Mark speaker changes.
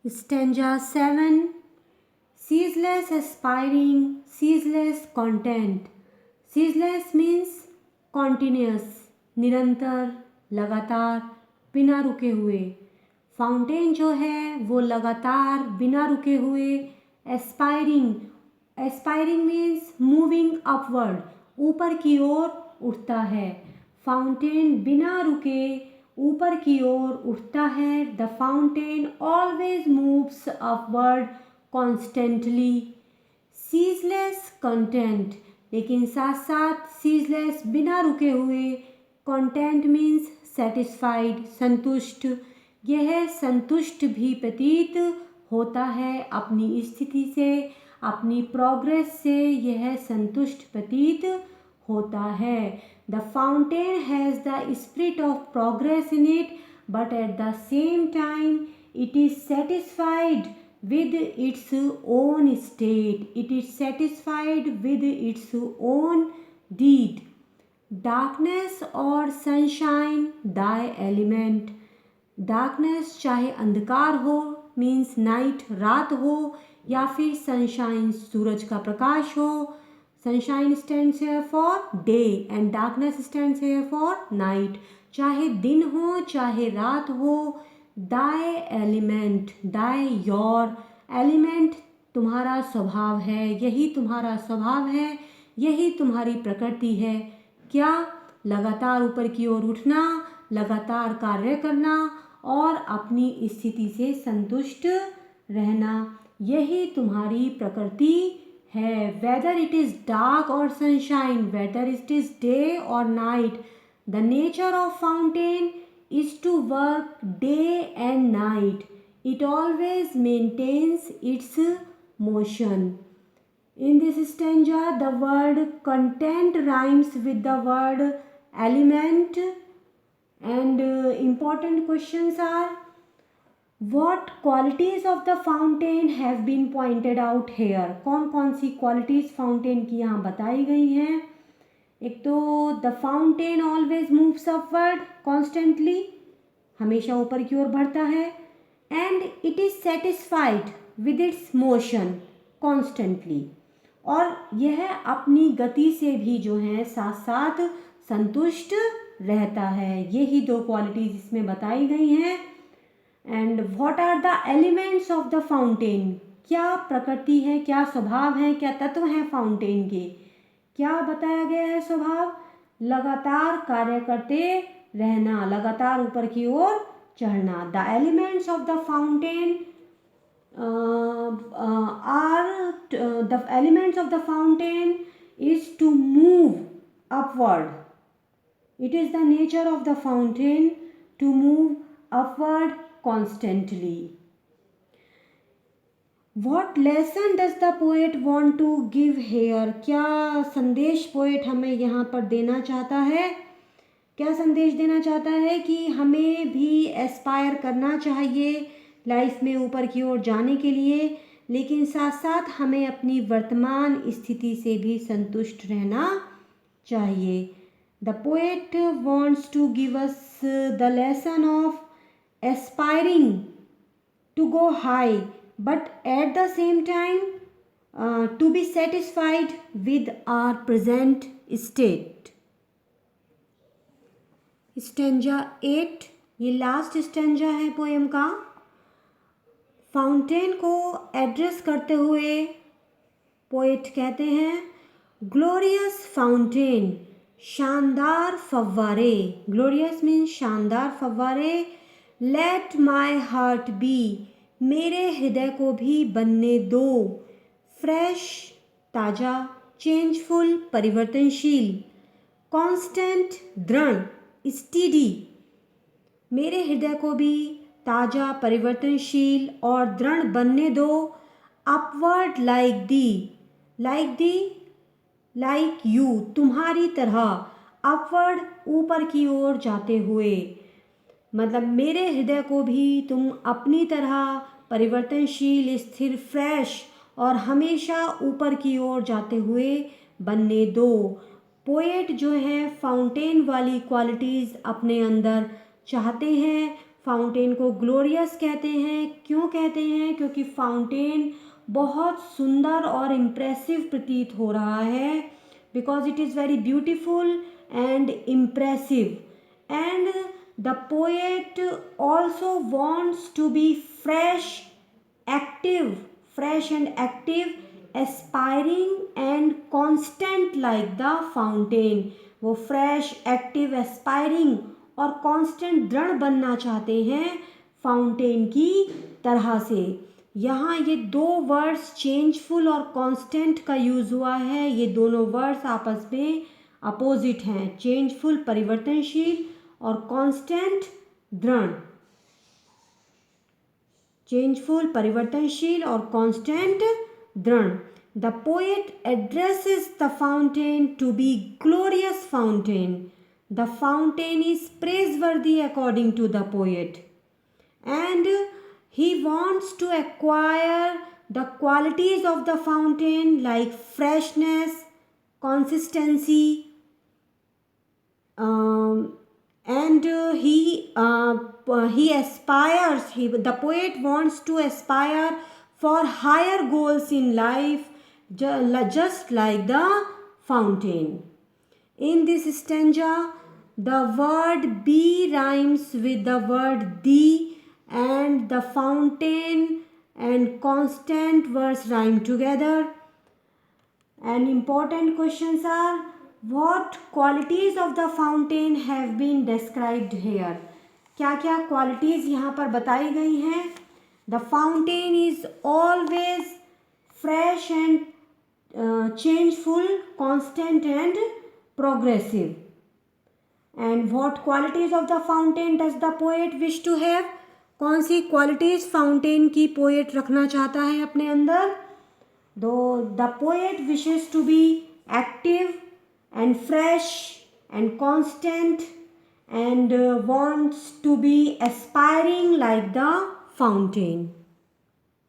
Speaker 1: Stanza 7. Ceaseless aspiring, ceaseless content. Ceaseless means continuous, निरंतर, लगातार, बिना रुके हुए. फाउंटेन जो है वो लगातार बिना रुके हुए aspiring. Aspiring means moving upward, ऊपर की ओर उठता है. फाउंटेन बिना रुके ऊपर की ओर उठता है. The fountain always moves upward constantly. Ceaseless content, लेकिन साथ साथ सीजलेस बिना रुके हुए. कंटेंट मीन्स सेटिस्फाइड, संतुष्ट. यह संतुष्ट भी प्रतीत होता है अपनी स्थिति से, अपनी प्रोग्रेस से यह संतुष्ट प्रतीत होता है. The fountain has the spirit of progress in it, but at the same time it is satisfied with its own state. It is satisfied with its own deed. Darkness और sunshine thy element. Darkness चाहे अंधकार हो, means night, रात हो, या फिर sunshine, सूरज का प्रकाश हो. Sunshine stands here for day and darkness stands here for night. चाहे दिन हो चाहे रात हो, दाय एलिमेंट, दाय योर एलिमेंट तुम्हारा स्वभाव है, यही तुम्हारा स्वभाव है, यही तुम्हारी प्रकृति है. क्या? लगातार ऊपर की ओर उठना, लगातार कार्य करना और अपनी स्थिति से संतुष्ट रहना, यही तुम्हारी प्रकृति है. वेदर इट इज़ डार्क और sunshine, whether it is day और night, the nature of fountain is to work day and night. It always maintains its motion. In this stanza, the word content rhymes with the word element. And important questions are, what qualities of the fountain have been pointed out here? कौन कौन सी qualities fountain की यहाँ बताई गई हैं? एक तो the fountain always moves upward constantly, हमेशा ऊपर की ओर बढ़ता है. And it is satisfied with its motion constantly, और यह अपनी गति से भी जो है साथ साथ संतुष्ट रहता है. यही दो क्वालिटीज इसमें बताई गई हैं. And what are the elements of the fountain? क्या प्रकृति है, क्या स्वभाव है, क्या तत्व हैं फाउंटेन के? क्या बताया गया है स्वभाव? लगातार कार्य करते रहना, लगातार ऊपर की ओर चढ़ना. The elements of the fountain the elements of the fountain is to move upward. It is the nature of the fountain to move upward constantly. What lesson does the poet want to give here? क्या संदेश poet हमें यहाँ पर देना चाहता है? क्या संदेश देना चाहता है? कि हमें भी एस्पायर करना चाहिए लाइफ में ऊपर की ओर जाने के लिए, लेकिन साथ साथ हमें अपनी वर्तमान स्थिति से भी संतुष्ट रहना चाहिए. The poet wants to give us the lesson of aspiring to go high, but at the same time to be satisfied with our present state. Stanza 8, ये लास्ट स्टेंजा है पोएम का. फाउंटेन को एड्रेस करते हुए poet कहते हैं, glorious fountain, शानदार फव्वारे. ग्लोरियस मीन्स शानदार फव्वारे. लेट माई हार्ट बी, मेरे हृदय को भी बनने दो. फ्रेश, ताज़ा. चेंजफुल, परिवर्तनशील. कांस्टेंट, दृढ़, स्टीडी. मेरे हृदय को भी ताज़ा, परिवर्तनशील और दृढ़ बनने दो. Upward like the, like the, like you, तुम्हारी तरह. अपवर्ड, ऊपर की ओर जाते हुए, मतलब मेरे हृदय को भी तुम अपनी तरह परिवर्तनशील, स्थिर, फ्रेश और हमेशा ऊपर की ओर जाते हुए बनने दो. पोएट जो है फाउंटेन वाली क्वालिटीज़ अपने अंदर चाहते हैं. फाउंटेन को ग्लोरियस कहते हैं। क्यों कहते हैं? क्योंकि फाउंटेन बहुत सुंदर और इम्प्रेसिव प्रतीत हो रहा है, because it is very beautiful and impressive. And the poet also wants to be fresh and active, aspiring and constant like the fountain। वो फ्रेश, एक्टिव, एस्पायरिंग और कांस्टेंट दृढ़ बनना चाहते हैं फाउंटेन की तरह से। यहाँ ये दो वर्ड्स चेंजफुल और कांस्टेंट का यूज़ हुआ है। ये दोनों वर्ड्स आपस में अपोजिट हैं, चेंजफुल परिवर्तनशील और कांस्टेंट दृढ़। चेंजफुल परिवर्तनशील और कांस्टेंट दृढ़। The poet addresses the fountain to be glorious fountain. The fountain is praiseworthy according to the poet, and he wants to acquire the qualities of the fountain like freshness, consistency, and the poet wants to aspire for higher goals in life, just like the fountain. In this stanza, the word be rhymes with the word the, and the fountain and constant words rhyme together. And important questions are, what qualities of the fountain have been described here? क्या क्या qualities यहाँ पर बताई गई हैं? The fountain is always fresh and changeful, constant and progressive. And what qualities of the fountain does the poet wish to have? कौन सी qualities fountain की poet रखना चाहता है अपने अंदर? The poet wishes to be active and fresh and constant and wants to be aspiring like the fountain.